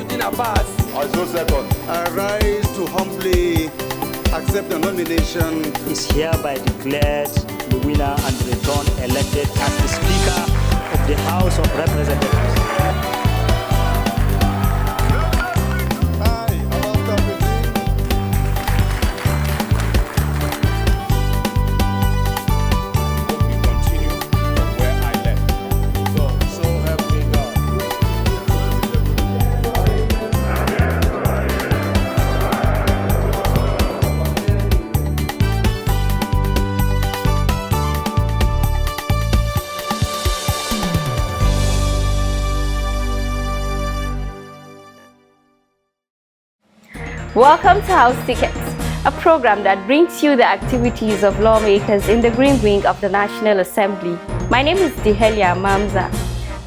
Shamsuddin Abbas. I rise to humbly accept the nomination. Is hereby declared the winner and returned elected as the Speaker of the House of Representatives. Welcome to House Tickets, a program that brings you the activities of lawmakers in the Green Wing of the National Assembly. My name is Dehelia Mamza.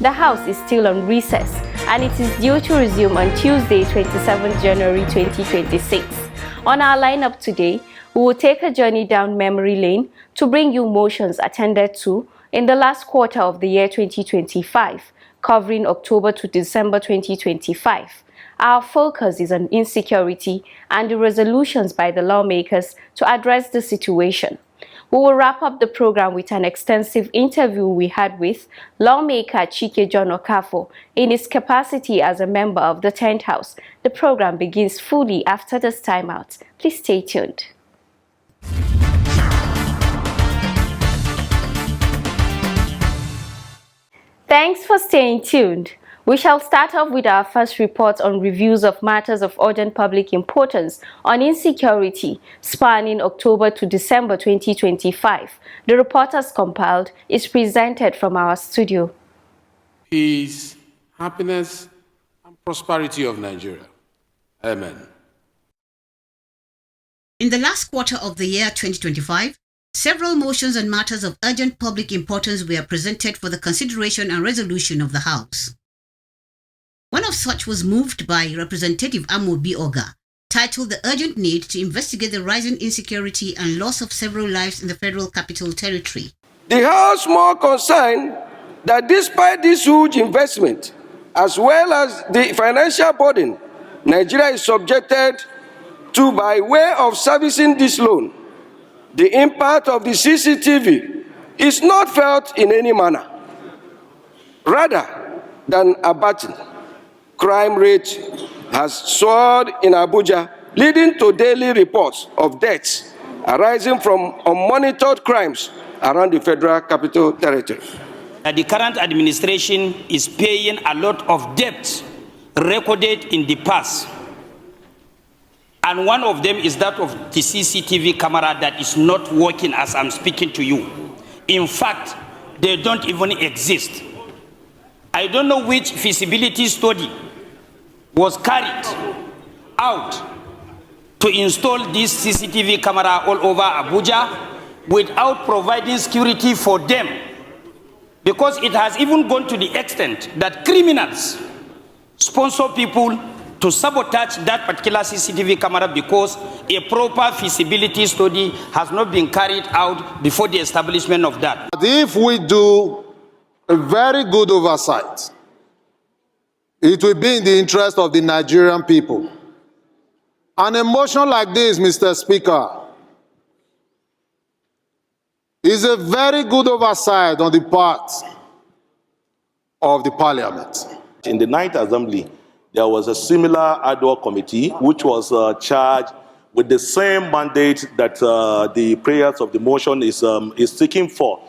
The House is still on recess and it is due to resume on Tuesday, 27 January 2026. On our lineup today, we will take a journey down memory lane to bring you motions attended to in the last quarter of the year 2025, covering October to December 2025. Our focus is on insecurity and the resolutions by the lawmakers to address the situation. We will wrap up the program with an extensive interview we had with Lawmaker Chike John Okafor in his capacity as a member of the 10th House. The program begins fully after this timeout. Please stay tuned. Thanks for staying tuned. We shall start off with our first report on reviews of matters of urgent public importance on insecurity spanning October to December 2025. The report as compiled is presented from our studio. Peace, happiness, and prosperity of Nigeria. Amen. In the last quarter of the year 2025, several motions on matters of urgent public importance were presented for the consideration and resolution of the House. One of such was moved by Representative Amobi Oga, titled The Urgent Need to Investigate the Rising Insecurity and Loss of Several Lives in the Federal Capital Territory. The House more concerned that despite this huge investment, as well as the financial burden Nigeria is subjected to by way of servicing this loan, the impact of the CCTV is not felt in any manner. Rather than abating, crime rate has soared in Abuja, leading to daily reports of deaths arising from unmonitored crimes around the Federal Capital Territory. The current administration is paying a lot of debts recorded in the past. And one of them is that of the CCTV camera that is not working as I'm speaking to you. In fact, they don't even exist. I don't know which feasibility study was carried out to install this CCTV camera all over Abuja without providing security for them, because it has even gone to the extent that criminals sponsor people to sabotage that particular CCTV camera because a proper feasibility study has not been carried out before the establishment of that. If we do a very good oversight, it will be in the interest of the Nigerian people. An emotion like this, Mr. Speaker, is a very good oversight on the part of the Parliament. In the 9th Assembly, there was a similar ad hoc committee which was charged with the same mandate that the prayers of the motion is seeking for.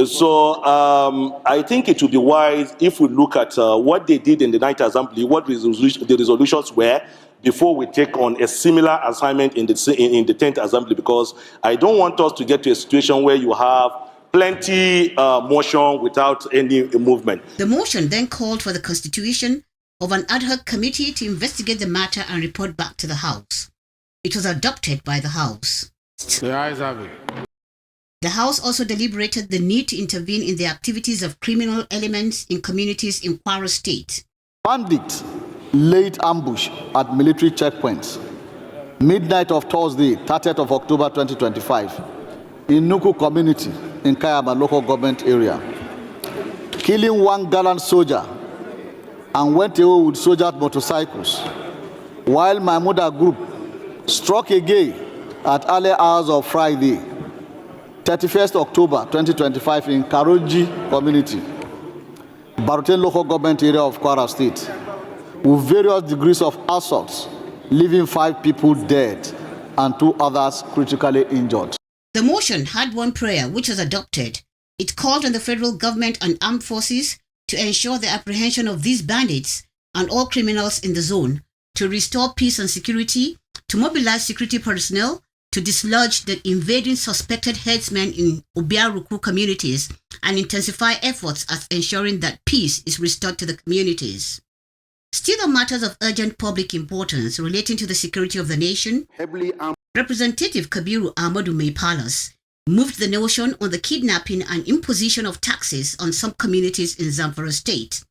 So I think it would be wise if we look at what they did in the 9th Assembly, what the resolutions were, before we take on a similar assignment in the 10th Assembly, because I don't want us to get to a situation where you have plenty motion without any movement. The motion then called for the constitution of an ad hoc committee to investigate the matter and report back to the House. It was adopted by the House. The ayes have it. The House also deliberated the need to intervene in the activities of criminal elements in communities in Kwara State. Bandits laid ambush at military checkpoints midnight of Thursday, 30th of October 2025, in Nuku community in Kayama local government area, killing one gallant soldier and went away with soldiers' motorcycles, while Mahmuda group struck again at early hours of Friday, 31st October 2025 in Karoji community, Baruten local government area of Kwara State, with various degrees of assaults, leaving 5 people dead and 2 others critically injured. The motion had one prayer which was adopted. It called on the federal government and armed forces to ensure the apprehension of these bandits and all criminals in the zone, to restore peace and security, to mobilize security personnel, to dislodge the invading suspected headsmen in Obiaruku communities, and intensify efforts at ensuring that peace is restored to the communities. Still on matters of urgent public importance relating to the security of the nation, Representative Kabiru Ahmadu Mai Palace moved the notion on the kidnapping and imposition of taxes on some communities in Zamfara State.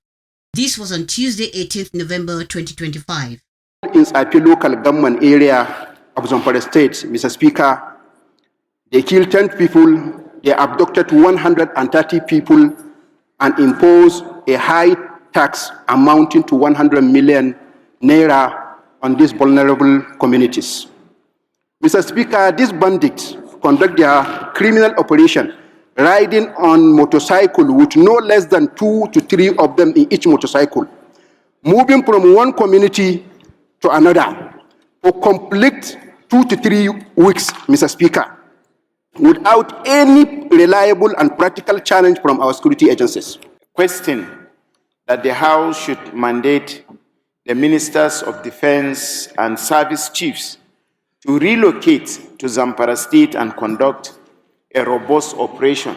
This was on Tuesday, 18th November 2025. In Insecurity local government area of Zamfara State, Mr. Speaker, they killed 10 people, they abducted 130 people, and imposed a high tax amounting to 100 million naira on these vulnerable communities. Mr. Speaker, these bandits conduct their criminal operation riding on motorcycle with no less than 2 to 3 of them in each motorcycle, moving from one community to another for complete 2 to 3 weeks, Mr. Speaker, without any reliable and practical challenge from our security agencies. Question that the House should mandate the Ministers of Defense and Service Chiefs to relocate to Zamfara State and conduct a robust operation.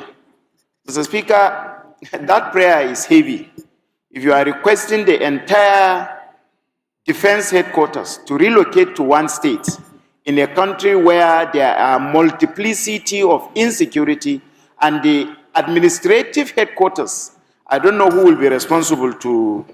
Mr. Speaker, that prayer is heavy. If you are requesting the entire defense headquarters to relocate to one state in a country where there are multiplicity of insecurity and the administrative headquarters, I don't know who will be responsible to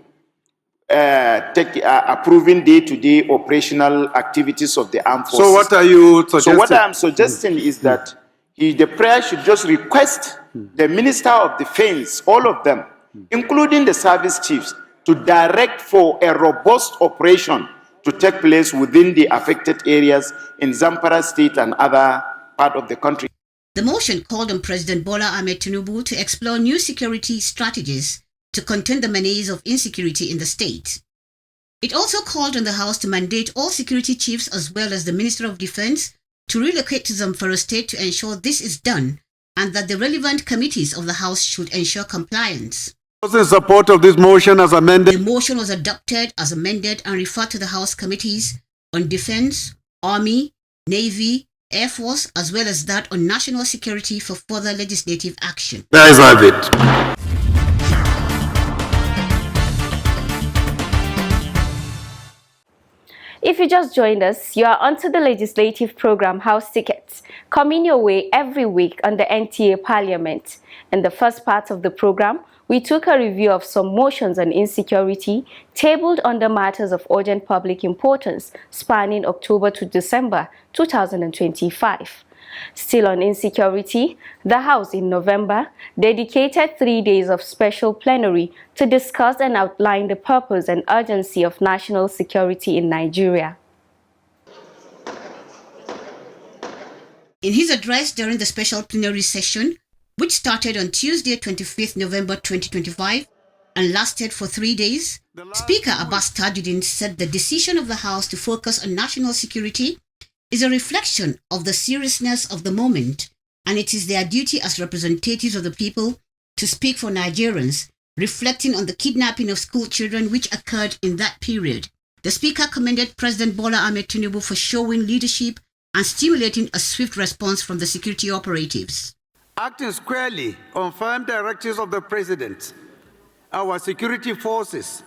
approving day-to-day operational activities of the armed forces. So what are you suggesting? So what I am suggesting is that the prayer should just request the Minister of Defense, all of them, including the service chiefs, to direct for a robust operation to take place within the affected areas in Zamfara State and other part of the country. The motion called on President Bola Ahmed Tinubu to explore new security strategies to contain the menace of insecurity in the state. It also called on the House to mandate all security chiefs as well as the Minister of Defense to relocate to Zamfara State to ensure this is done, and that the relevant committees of the House should ensure compliance. Those in support of this motion as amended. The motion was adopted as amended and referred to the House committees on Defense, Army, Navy, Air Force, as well as that on national security for further legislative action. The ayes have it. If you just joined us, you are onto the legislative program House Tickets, coming your way every week on the NTA Parliament. In the first part of the program, we took a review of some motions on insecurity tabled under matters of urgent public importance spanning October to December 2025. Still on insecurity, the House in November dedicated 3 days of special plenary to discuss and outline the purpose and urgency of national security in Nigeria. In his address during the special plenary session, which started on Tuesday, 25th November 2025 and lasted for 3 days, Speaker Abbas Tajuddin said the decision of the House to focus on national security is a reflection of the seriousness of the moment, and it is their duty as representatives of the people to speak for Nigerians, reflecting on the kidnapping of school children which occurred in that period. The Speaker commended President Bola Ahmed Tinubu for showing leadership and stimulating a swift response from the security operatives. Acting squarely on firm directives of the President, our security forces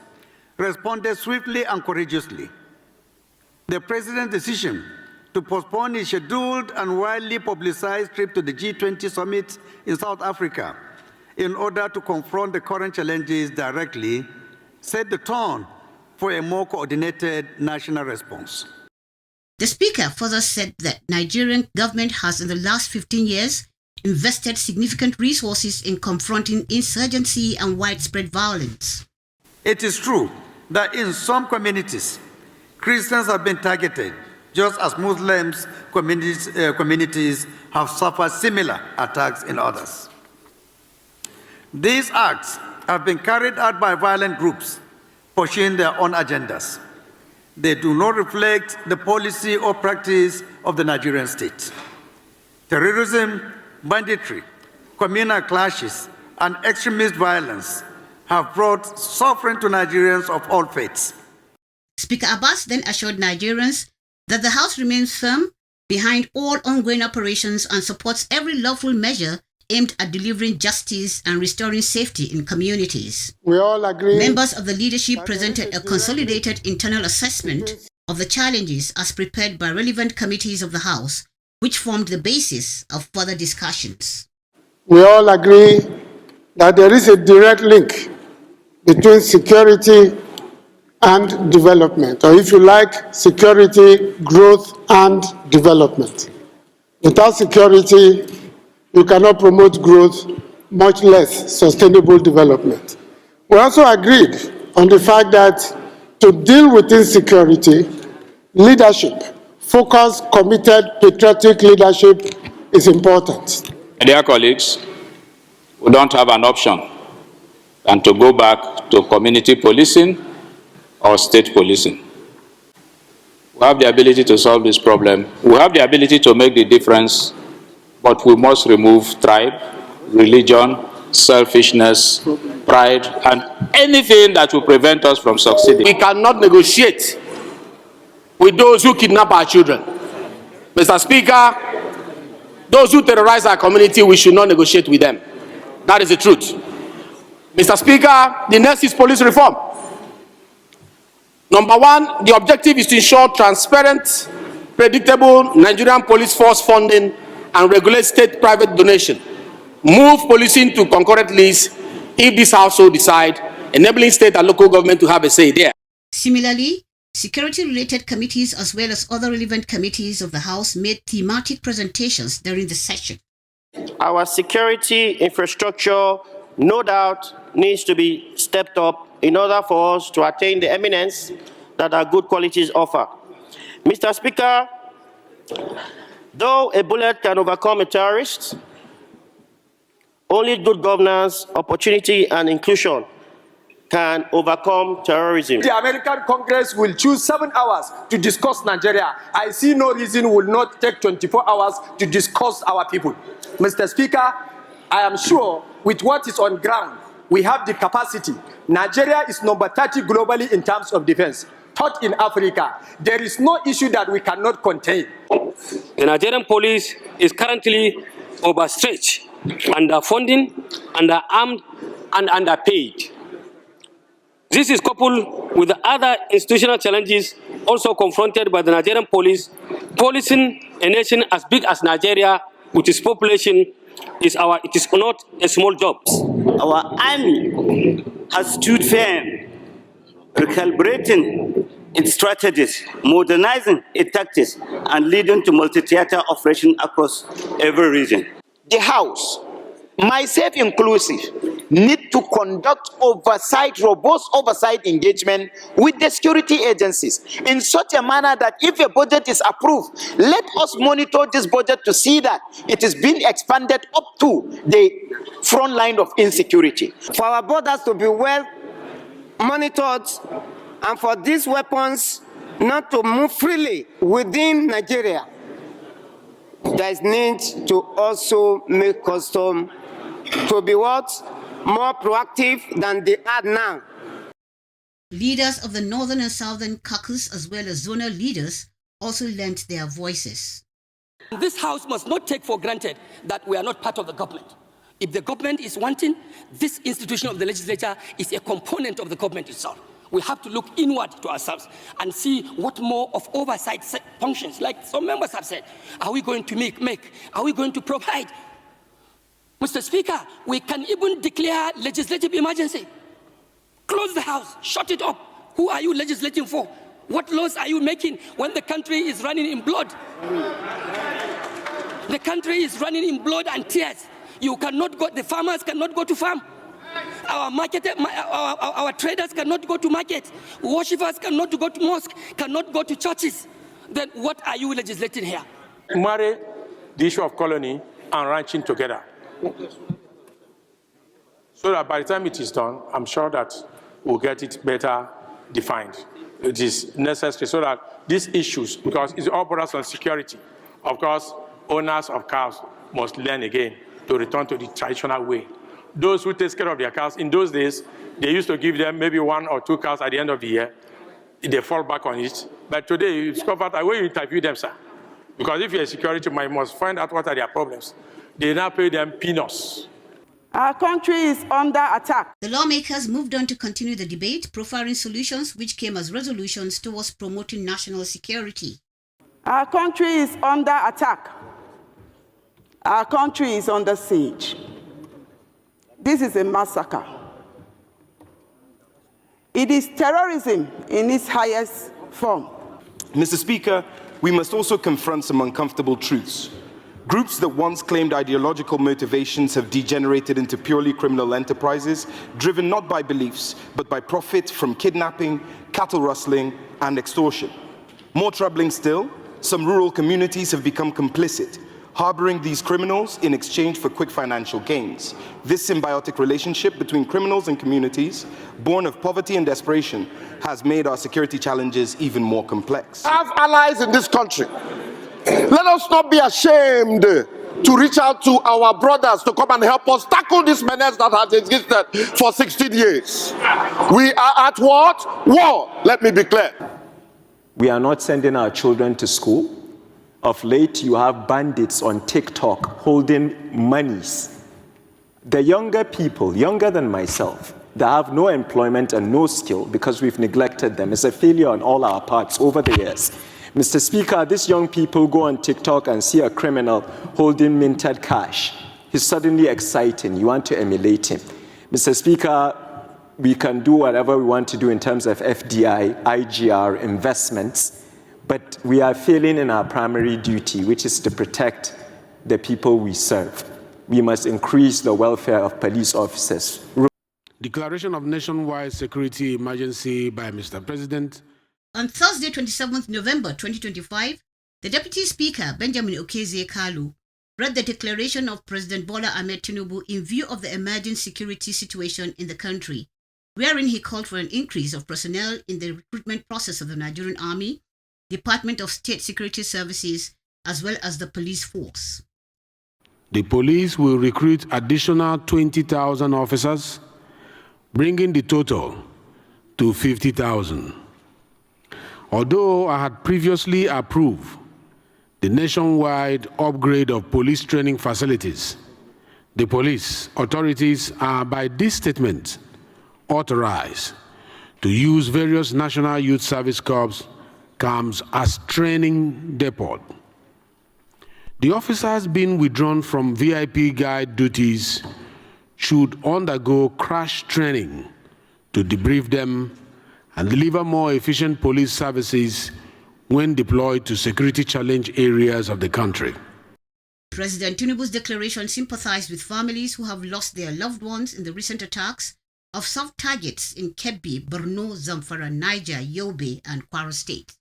responded swiftly and courageously. The President's decision to postpone his scheduled and widely publicized trip to the G20 summit in South Africa in order to confront the current challenges directly set the tone for a more coordinated national response. The Speaker further said that Nigerian government has in the last 15 years invested significant resources in confronting insurgency and widespread violence. It is true that in some communities, Christians have been targeted, just as Muslims communities have suffered similar attacks in others. These acts have been carried out by violent groups pursuing their own agendas. They do not reflect the policy or practice of the Nigerian state. Terrorism, banditry, communal clashes, and extremist violence have brought suffering to Nigerians of all faiths. Speaker Abbas then assured Nigerians that the House remains firm behind all ongoing operations and supports every lawful measure aimed at delivering justice and restoring safety in communities. We all agree. Members of the leadership presented a consolidated internal assessment of the challenges as prepared by relevant committees of the House, which formed the basis of further discussions. We all agree that there is a direct link between security and development, or if you like, security, growth, and development. Without security, you cannot promote growth, much less sustainable development. We also agreed on the fact that to deal with insecurity, leadership, focused, committed, patriotic leadership is important. Dear colleagues, we don't have an option than to go back to community policing or state policing. We have the ability to solve this problem. We have the ability to make the difference, but we must remove tribe, religion, selfishness, pride, and anything that will prevent us from succeeding. We cannot negotiate with those who kidnap our children. Mr. Speaker, those who terrorize our community, we should not negotiate with them. That is the truth. Mr. Speaker, the next is police reform. Number one, the objective is to ensure transparent, predictable Nigerian police force funding and regulate state-private donation. Move policing to concurrent lease if this House so decide, enabling state and local government to have a say there. Similarly, security-related committees as well as other relevant committees of the House made thematic presentations during the session. Our security infrastructure, no doubt, needs to be stepped up in order for us to attain the eminence that our good qualities offer. Mr. Speaker, though a bullet can overcome a terrorist, only good governance, opportunity, and inclusion can overcome terrorism. The American Congress will choose 7 hours to discuss Nigeria. I see no reason we will not take 24 hours to discuss our people. Mr. Speaker, I am sure with what is on ground, we have the capacity. Nigeria is number 30 globally in terms of defense. Third in Africa. There is no issue that we cannot contain. The Nigerian police is currently overstretched, underfunding, underarmed, and underpaid. This is coupled with the other institutional challenges also confronted by the Nigerian police. Policing a nation as big as Nigeria with its population it is not a small job. Our army has stood firm, recalibrating its strategies, modernizing its tactics, and leading to multi-theater operation across every region. The House, myself inclusive, need to conduct robust oversight engagement with the security agencies in such a manner that if a budget is approved, let us monitor this budget to see that it is being expanded up to the front line of insecurity. For our borders to be well monitored and for these weapons not to move freely within Nigeria, there is need to also make custom to be what? More proactive than they are now. Leaders of the Northern and Southern caucus as well as zonal leaders also lent their voices. This House must not take for granted that we are not part of the government. If the government is wanting, this institution of the legislature is a component of the government itself. We have to look inward to ourselves and see what more of oversight functions, like some members have said, are we going to make? Are we going to provide? Mr. Speaker, we can even declare legislative emergency. Close the House, shut it up. Who are you legislating for? What laws are you making when the country is running in blood? The country is running in blood and tears. You cannot go, the farmers cannot go to farm. Our traders cannot go to market. Worshippers cannot go to mosque, cannot go to churches. Then what are you legislating here? Marry the issue of colony and ranching together. So that by the time it is done, I'm sure that we'll get it better defined. It is necessary so that these issues, because it's all borders on security, of course, owners of cows must learn again to return to the traditional way. Those who take care of their cows, in those days, they used to give them maybe 1 or 2 cows at the end of the year. They fall back on it. But today, you discover that when you interview them, sir, because if you're a security man, you must find out what are their problems. They now pay them peanuts. Our country is under attack. The lawmakers moved on to continue the debate, profiling solutions which came as resolutions towards promoting national security. Our country is under attack. Our country is under siege. This is a massacre. It is terrorism in its highest form. Mr. Speaker, we must also confront some uncomfortable truths. Groups that once claimed ideological motivations have degenerated into purely criminal enterprises, driven not by beliefs, but by profit from kidnapping, cattle rustling, and extortion. More troubling still, some rural communities have become complicit, harboring these criminals in exchange for quick financial gains. This symbiotic relationship between criminals and communities, born of poverty and desperation, has made our security challenges even more complex. Have allies in this country. Let us not be ashamed to reach out to our brothers to come and help us tackle this menace that has existed for 16 years. We are at what? War. Let me be clear. We are not sending our children to school. Of late, you have bandits on TikTok holding monies. The younger people, younger than myself, that have no employment and no skill because we've neglected them. It's a failure on all our parts over the years. Mr. Speaker, these young people go on TikTok and see a criminal holding minted cash. He's suddenly exciting. You want to emulate him. Mr. Speaker, we can do whatever we want to do in terms of FDI, IGR, investments, but we are failing in our primary duty, which is to protect the people we serve. We must increase the welfare of police officers. Declaration of nationwide security emergency by Mr. President. On Thursday, 27th November 2025, the Deputy Speaker, Benjamin Okezie-Kalu, read the declaration of President Bola Ahmed Tinubu in view of the emerging security situation in the country, wherein he called for an increase of personnel in the recruitment process of the Nigerian Army, Department of State Security Services, as well as the police force. The police will recruit additional 20,000 officers, bringing the total to 50,000. Although I had previously approved the nationwide upgrade of police training facilities, the police authorities are by this statement authorized to use various National Youth Service Corps camps as training depot. The officers being withdrawn from VIP guide duties should undergo crash training to debrief them and deliver more efficient police services when deployed to security challenge areas of the country. President Tinubu's declaration sympathized with families who have lost their loved ones in the recent attacks of soft targets in Kebbi, Borno, Zamfara, Niger, Yobe, and Kwara State.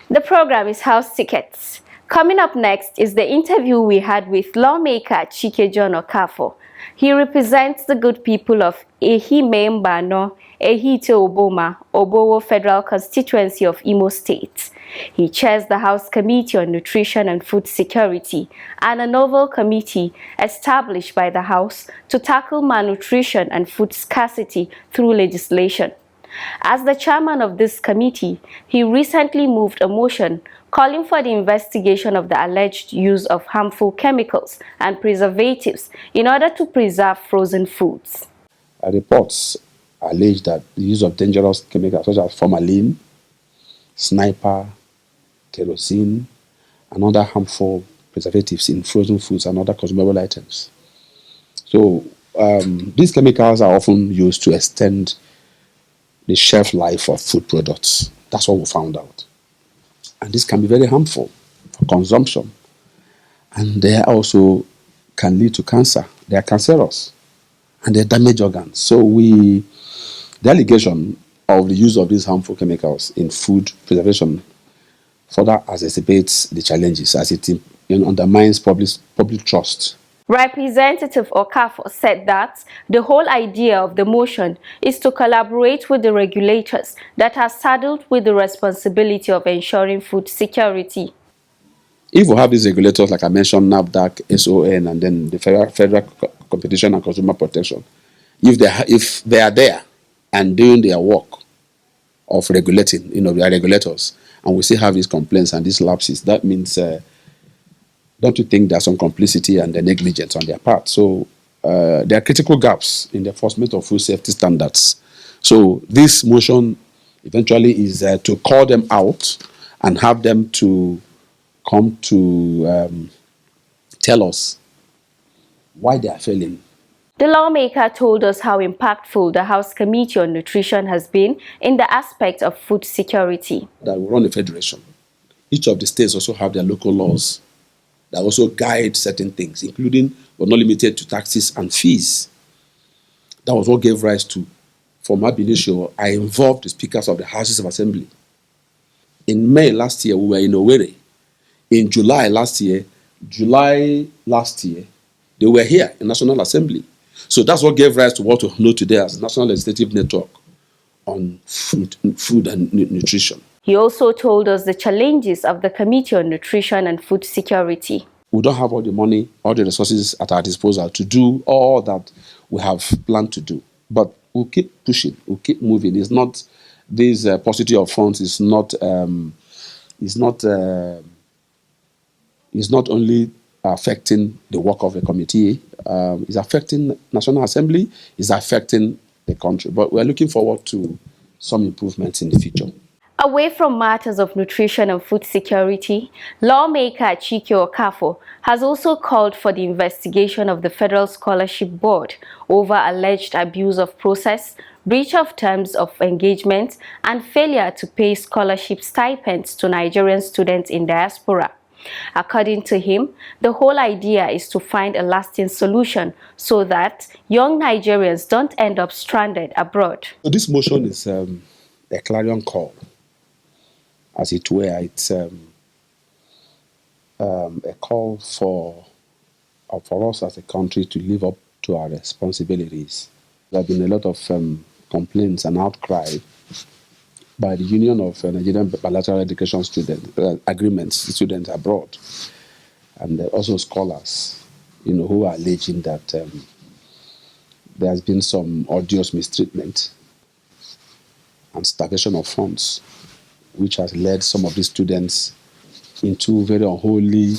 The program is House Tickets. Coming up next is the interview we had with Lawmaker Chike John Okafor. He represents the good people of Ehime Mbano, Ehite Oboma, Obowo Federal Constituency of Imo State. He chairs the House Committee on Nutrition and Food Security and a novel committee established by the House to tackle malnutrition and food scarcity through legislation. As the chairman of this committee, he recently moved a motion calling for the investigation of the alleged use of harmful chemicals and preservatives in order to preserve frozen foods. Reports allege that the use of dangerous chemicals such as formalin, sniper, kerosene, and other harmful preservatives in frozen foods and other consumable items. So these chemicals are often used to extend the shelf life of food products. That's what we found out. And this can be very harmful for consumption. And they also can lead to cancer. They are cancerous and they damage organs. So the allegation of the use of these harmful chemicals in food preservation further exacerbates the challenges as it undermines public trust. Representative Okafor said that the whole idea of the motion is to collaborate with the regulators that are saddled with the responsibility of ensuring food security. If we have these regulators, like I mentioned, NAFDAC, SON, and then the Federal Competition and Consumer Protection, if they are there and doing their work of regulating, they are regulators, and we still have these complaints and these lapses, that means, don't you think there's some complicity and negligence on their part? So there are critical gaps in the enforcement of food safety standards. So this motion eventually is to call them out and have them to come to tell us why they are failing. The lawmaker told us how impactful the House Committee on Nutrition has been in the aspect of food security. That we run a federation. Each of the states also have their local laws that also guide certain things, including but not limited to taxes and fees. That was what gave rise to, from ab initio, I involved the speakers of the Houses of Assembly. In May last year, we were in Owerri. In July last year, they were here in National Assembly. So that's what gave rise to what we know today as the National Legislative Network on food and nutrition. He also told us the challenges of the Committee on Nutrition and Food Security. We don't have all the money, all the resources at our disposal to do all that we have planned to do. But we'll keep pushing, we'll keep moving. It's not this paucity of funds is not only affecting the work of the committee, it's affecting National Assembly, it's affecting the country. But we're looking forward to some improvements in the future. Away from matters of nutrition and food security, Lawmaker Chike Okafor has also called for the investigation of the Federal Scholarship Board over alleged abuse of process, breach of terms of engagement, and failure to pay scholarship stipends to Nigerian students in diaspora. According to him, the whole idea is to find a lasting solution so that young Nigerians don't end up stranded abroad. So this motion is a clarion call. As it were, it's a call for us as a country to live up to our responsibilities. There have been a lot of complaints and outcry by the Union of Nigerian Bilateral Education Students, students abroad, and also scholars, who are alleging that there has been some odious mistreatment and starvation of funds, which has led some of these students into very unholy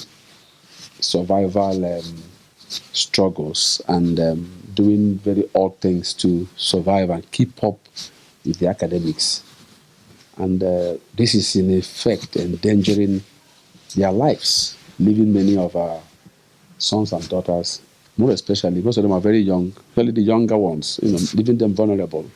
survival struggles and doing very odd things to survive and keep up with the academics. And this is in effect endangering their lives, leaving many of our sons and daughters, more especially, most of them are very young, especially the younger ones, leaving them vulnerable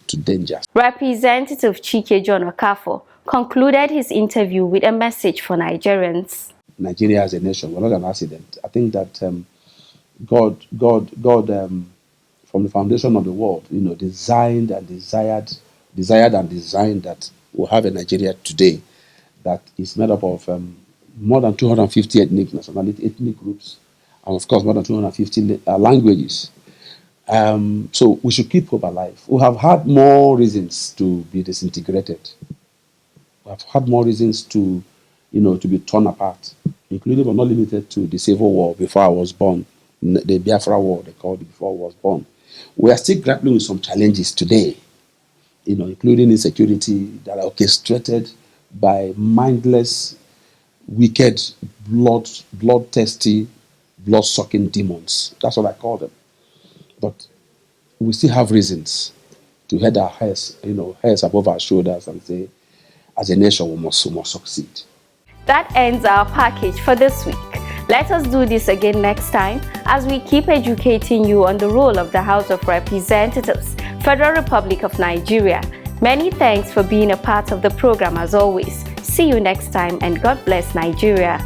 to danger. Representative Chike John Okafor concluded his interview with a message for Nigerians. Nigeria as a nation, we're not an accident. I think that God, from the foundation of the world, designed and desired that we'll have a Nigeria today that is made up of more than 250 ethnic groups, and of course more than 250 languages. So we should keep hope alive. We have had more reasons to be disintegrated. We have had more reasons to be torn apart, including but not limited to the Civil War before I was born, the Biafra War, they called it before I was born. We are still grappling with some challenges today, including insecurity that are orchestrated by mindless, wicked, bloodthirsty, blood-sucking demons. That's what I call them. But we still have reasons to head our heads above our shoulders and say, as a nation, we must succeed. That ends our package for this week. Let us do this again next time as we keep educating you on the role of the House of Representatives, Federal Republic of Nigeria. Many thanks for being a part of the program as always. See you next time and God bless Nigeria.